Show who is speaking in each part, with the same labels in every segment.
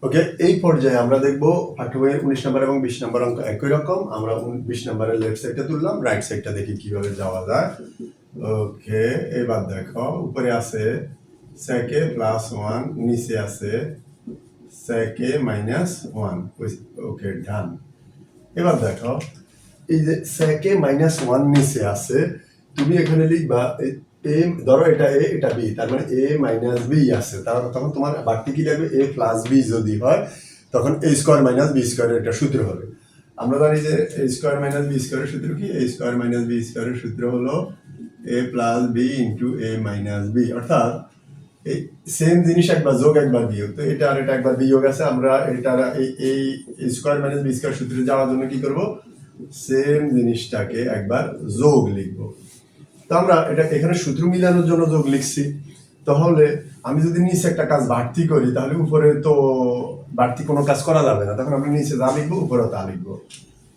Speaker 1: ওকে, এই পর্যায়ে আমরা দেখব পাঠ্যবইয়ের 19 নম্বর এবং 20 নম্বর অঙ্ক একই রকম। আমরা 20 নম্বরের লেফট সাইডটা তুললাম, রাইট সাইডটা দেখি কিভাবে যাওয়া যায়। ওকে, এবার দেখো উপরে আছে সেকে প্লাস 1, নিচে আছে সেকে মাইনাস 1। ওকে, ডান। এবার দেখো এই যে সেকে মাইনাস 1 নিচে আছে, তুমি এখানে লিখবা এ, ধরো এটা এ এটা বি, তার মানে এ মাইনাস বি আছে, তখন তোমার বাড়তি কি লাগবে, এ প্লাস বি যদি হয় তখন এ স্কোয়ার মাইনাস বি স্কোয়ারের একটা সূত্র হবে। আমরা জানি যে এ স্কোয়ার মাইনাস বি স্কোয়ারের সূত্র কি, এ স্কোয়ার মাইনাস বি স্কোয়ারের সূত্র হলো এ প্লাস বি ইন্টু এ মাইনাস বি, অর্থাৎ এই সেম জিনিস একবার যোগ একবার বিয়োগ, তো এটা আর এটা একবার বিয়োগ আছে, আমরা এটা এই স্কোয়ার মাইনাস বি স্কোয়ার সূত্রে যাওয়ার জন্য কি করব, সেম জিনিসটাকে একবার যোগ লিখবো। তো আমরা এটা এখানে সূত্র মিলানোর জন্য যোগ লিখছি, তাহলে আমি যদি নিচে একটা কাজ বাড়তি করি তাহলে উপরে তো বাড়তি কোনো কাজ করা যাবে না, তখন আমরা নিচে যা লিখবো উপরেও তা লিখবো,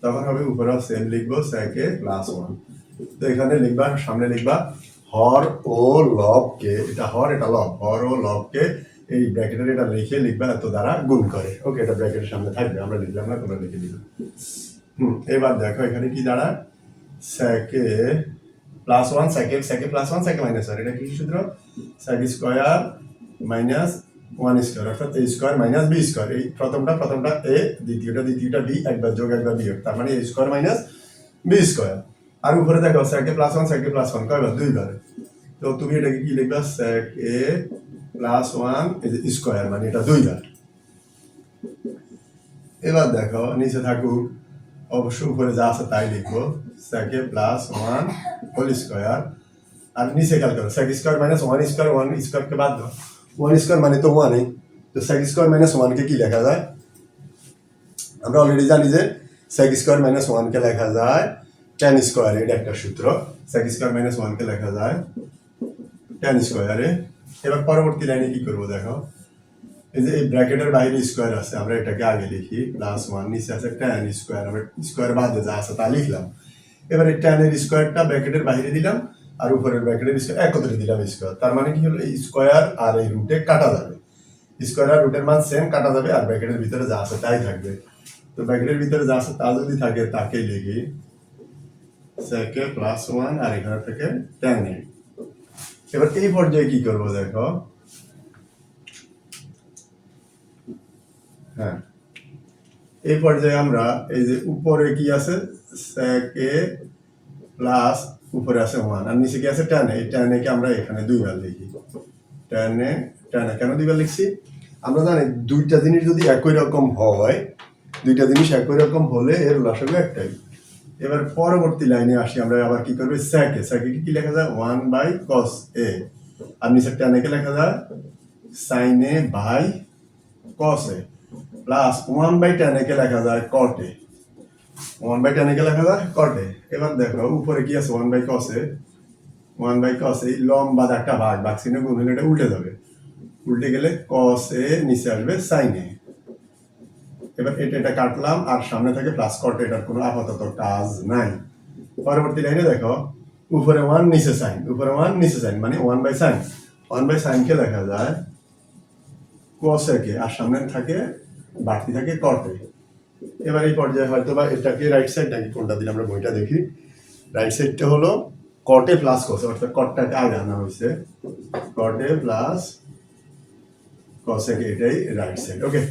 Speaker 1: তখন হবে উপরেও সেম লিখবো সেকে প্লাস 1। তো এখানে লিখবা, সামনে লিখবা হর ও লবকে, এটা হর এটা লব, হর ও লবকে এই ব্র্যাকেটের এটা লিখে লিখবা এত দ্বারা গুণ করে। ওকে, এটা ব্র্যাকেটের সামনে থাকবে, আমরা লিখলাম না, তোমরা লিখে দিলাম। এবার দেখো এখানে কি দাঁড়ায়, সেকে প্লাস 1 সেকে প্লাস 1 সেকে মাইনাস 1, এটা কি সূত্র, সেক স্কয়ার মাইনাস 1 স্কয়ার, অর্থাৎ এ স্কয়ার মাইনাস বি স্কয়ার। এই প্রথমটা এ, দ্বিতীয়টা বি, একবার যোগ একবার বিয়োগ, তার মানে এ স্কয়ার মাইনাস বি স্কয়ার। আর উপরে দেখো সেকে প্লাস 1 কয়বার, দুইবার। তো তুমি এটাকে কি লিখবা, সেক এ প্লাস 1 স্কয়ার, মানে এটা দুইবার। এবার দেখো নিচে থাকুক, অবশ্য উপরে যা আছে তাই লিখবো, সেকে প্লাস 1 হোল স্কয়ার, আর নিচে খেয়াল করো সেক স্কয়ার মাইনাস 1 স্কয়ার, 1 স্কয়ারকে বাদ দাও, 1 স্কয়ার মানে তো 1, তো সেক স্কয়ার মাইনাস 1 কে কি লেখা যায়, আমরা অলরেডি জানি যে সেক স্কয়ার মাইনাস 1 কে লেখা যায় tan স্কয়ার, এটা একটা সূত্র, সেক স্কয়ার মাইনাস 1 কে লেখা যায় tan স্কয়ারে। এবার পরবর্তী লাইনে কি করবো দেখো, এই যে এই ব্র্যাকেটের বাইরে স্কয়ার আছে, আমরা এটাকে আগে লিখি প্লাস 1, নিচে আছে tan স্কয়ার, আমরা স্কয়ার বাদে যা আছে তা লিখলাম। এবার এই tan এর স্কয়ারটা ব্র্যাকেটের বাইরে দিলাম, আর উপরের ব্র্যাকেটের স্কয়ার একত্রে দিলাম স্কয়ার, তার মানে কি হলো এই স্কয়ার আর এই রুটে কাটা যাবে, স্কয়ার আর রুটের মান সেম কাটা যাবে, আর ব্র্যাকেটের ভিতরে যা আছে তাই থাকবে। তো ব্র্যাকেটের ভিতরে যা আছে তা যদি থাকে তাকে লিখি সেকে প্লাস 1, আর এখানে থেকে tan এ। এবার এই পর্যায়ে কি করবো দেখো, হ্যাঁ এই পর্যায়ে আমরা এই যে উপরে কি আছে সেকে প্লাস উপরে আছে 1, আর নিচে কি আছে tan এ, এই tan এ কে আমরা এখানে দুইবার লিখি, tan এ কেন দুইবার লিখছি, আমরা জানি দুইটা জিনিস যদি একই রকম হয়, দুইটা জিনিস একই রকম হলে এর লসাগু একটাই। এবার পরবর্তী লাইনে আসি, আমরা আবার কি করবে, সেকে কি লেখা যায় 1 বাই cos a, আর নিচে tan কে লেখা যায় sin a by cos a, plus 1 by tan কে লেখা যায় cot a, 1 বাই tan কে লেখা যায় cot a। এবার দেখো উপরে কি আছে 1 by cos a, 1 by cos a লম্বা একটা ভাগ চিহ্ন গুণ হলে এটা উল্টে যাবে, উল্টে গেলে cos a নিচে আসবে sin a। এবার এটা কাটলাম, আর সামনে থাকে প্লাস cot, এটার কোনো আপাতত কাজ নাই। পরবর্তী লাইনে দেখো উপরে 1 নিচে sin, উপরে 1 নিচে sin, মানে 1 বাই sin, 1 বাই sin কে লেখা যায় cos a কে, আর সামনে থাকে বাড়তি থাকে cot a। এবার এই পর্যায়ে হয়তো বা এটাকে রাইট সাইড নাকি কোনটা দিলে আমরা বইটা দেখি, রাইট সাইডটা হলো cot a plus cos a, অর্থাৎ cotটাকে আগে আনা হয়েছে, cot a plus cos a কে, এটাই রাইট সাইড। ওকে,